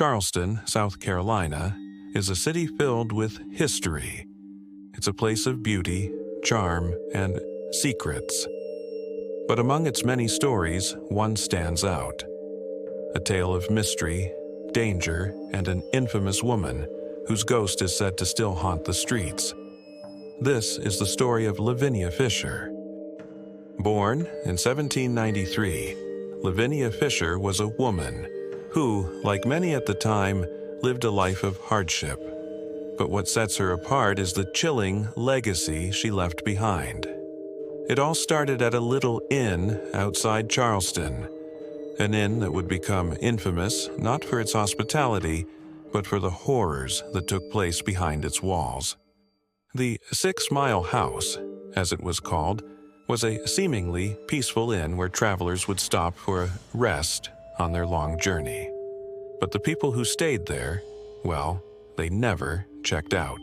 Charleston, South Carolina, is a city filled with history. It's a place of beauty, charm, and secrets. But among its many stories, one stands out. A tale of mystery, danger, and an infamous woman whose ghost is said to still haunt the streets. This is the story of Lavinia Fisher. Born in 1793, Lavinia Fisher was a woman who, like many at the time, lived a life of hardship. But what sets her apart is the chilling legacy she left behind. It all started at a little inn outside Charleston, an inn that would become infamous not for its hospitality, but for the horrors that took place behind its walls. The 6 Mile House, as it was called, was a seemingly peaceful inn where travelers would stop for a rest on their long journey. But the people who stayed there, well, they never checked out,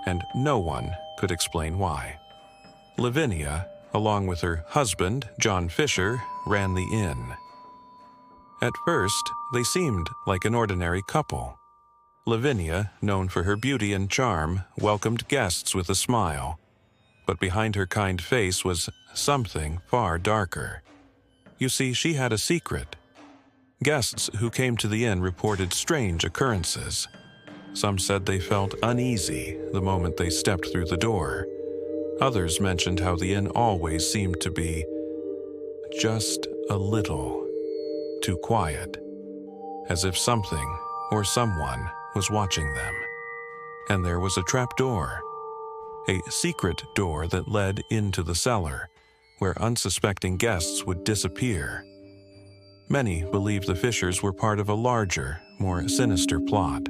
and no one could explain why. Lavinia, along with her husband, John Fisher, ran the inn. At first, they seemed like an ordinary couple. Lavinia, known for her beauty and charm, welcomed guests with a smile. But behind her kind face was something far darker. You see, she had a secret. Guests who came to the inn reported strange occurrences. Some said they felt uneasy the moment they stepped through the door. Others mentioned how the inn always seemed to be just a little too quiet, as if something or someone was watching them. And there was a trap door, a secret door that led into the cellar, where unsuspecting guests would disappear. Many believed the Fishers were part of a larger, more sinister plot,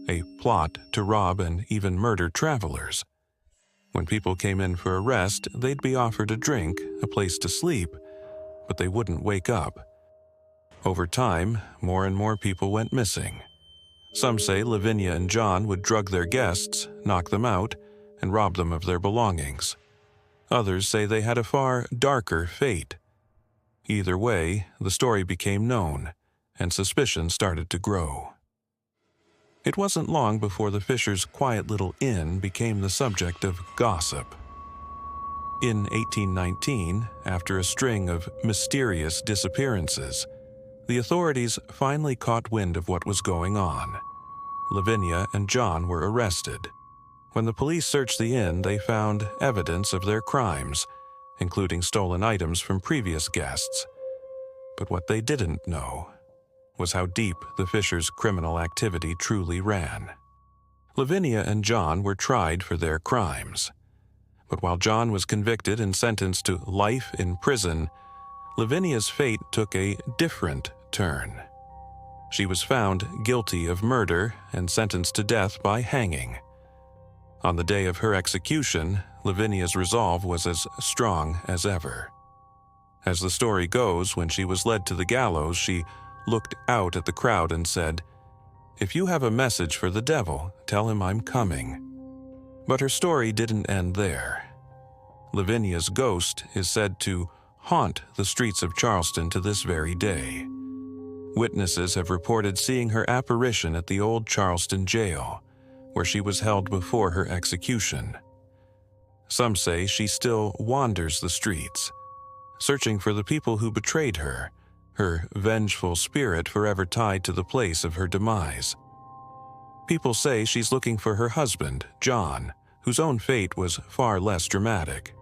a plot to rob and even murder travelers. When people came in for a rest, they'd be offered a drink, a place to sleep, but they wouldn't wake up. Over time, more and more people went missing. Some say Lavinia and John would drug their guests, knock them out, and rob them of their belongings. Others say they had a far darker fate. Either way, the story became known, and suspicion started to grow. It wasn't long before the Fishers' quiet little inn became the subject of gossip. In 1819, after a string of mysterious disappearances, the authorities finally caught wind of what was going on. Lavinia and John were arrested. When the police searched the inn, they found evidence of their crimes, including stolen items from previous guests. But what they didn't know was how deep the Fishers' criminal activity truly ran. Lavinia and John were tried for their crimes. But while John was convicted and sentenced to life in prison, Lavinia's fate took a different turn. She was found guilty of murder and sentenced to death by hanging. On the day of her execution, Lavinia's resolve was as strong as ever. As the story goes, when she was led to the gallows, she looked out at the crowd and said, "If you have a message for the devil, tell him I'm coming." But her story didn't end there. Lavinia's ghost is said to haunt the streets of Charleston to this very day. Witnesses have reported seeing her apparition at the old Charleston Jail, where she was held before her execution. Some say she still wanders the streets, searching for the people who betrayed her, her vengeful spirit forever tied to the place of her demise. People say she's looking for her husband, John, whose own fate was far less dramatic.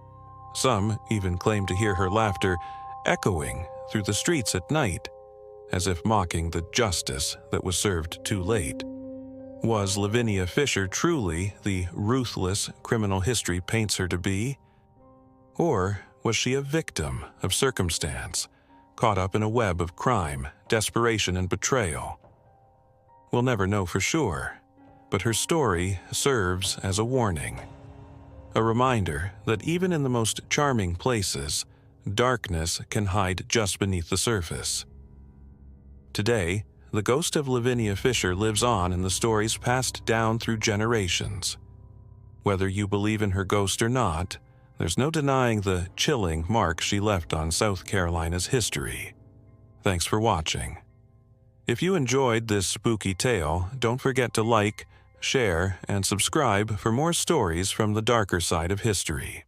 Some even claim to hear her laughter echoing through the streets at night, as if mocking the justice that was served too late. Was Lavinia Fisher truly the ruthless criminal history paints her to be? Or was she a victim of circumstance, caught up in a web of crime, desperation, and betrayal? We'll never know for sure, but her story serves as a warning. A reminder that even in the most charming places, darkness can hide just beneath the surface. Today, the ghost of Lavinia Fisher lives on in the stories passed down through generations. Whether you believe in her ghost or not, there's no denying the chilling mark she left on South Carolina's history. Thanks for watching. If you enjoyed this spooky tale, don't forget to like, share, and subscribe for more stories from the darker side of history.